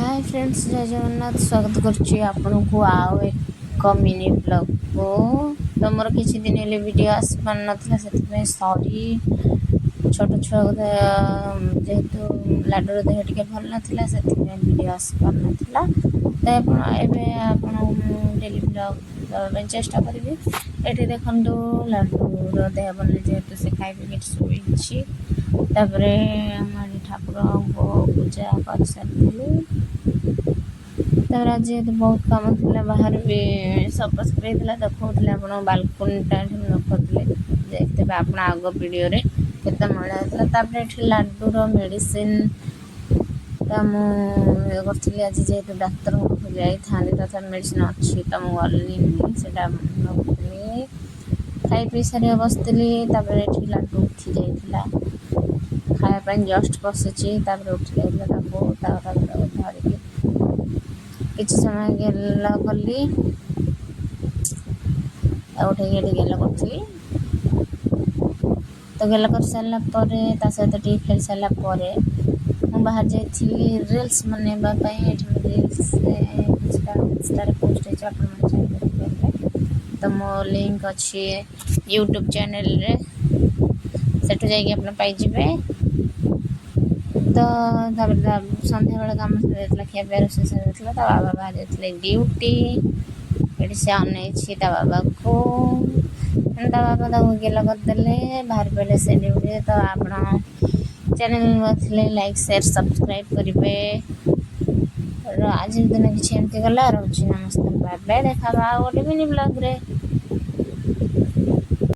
Hi friends, जय जगन्नाथ। स्वागत करुच्ची आपन को आओ एक मिनी ब्लॉग को। तो मोर किसी दिन हेले वीडियो आस पार नथिला सेति सॉरी। छोट छुआ जेहेतु लाडूर देह टिके भल नाथिला सेति वीडियो आस पार नथिला। तो आपण डेली ब्लॉग देवा चेष्टा करी। एठी देखंतु लाडूर देह भल जेहेतु से खाइबे कि सोईछि। तापरे हमारे ठाकुर को पूजा कर सारी। तर आज तो बहुत कम थी बाहर भी सब स्प्रे देखते आप बालकोनीटा देखते देखते आप आग वीडियो केते मैला होता। लाडूर मेडिसिन मुझे आज जेहेतु डाक्तर जाई था मेडिसिन अच्छी तो मुझे गली खाई पी सारी बसती। लाडू उठी जाइला खायापी जस्ट बसी उठी जाइला धरिकी किसी समय गेल कली उठे गेल करी। तो गेल कर सारा सहित टी खेल सारापर मुझे बाहर जाइली रिल्स बनवा रिल्स इंस्टा पोस्ट होते। तो मो लिंक अच्छी यूट्यूब चैनल रे सेठू जाइए आप पाइबे। तो सन्ध्या बेले कम सर खिया रोषे सर बाबा बाहर जाते ड्यूटी ये से अनई बाबा को बाबा गेल करदे बाहर पड़े से ड्यूटी। तो आप चैनल थे लाइक शेयर सब्सक्राइब करेंगे। आज दिन किसी एमती गला रोचे। नमस्ते, बाय बाय। देखा गोटे मिनी ब्लॉग रे।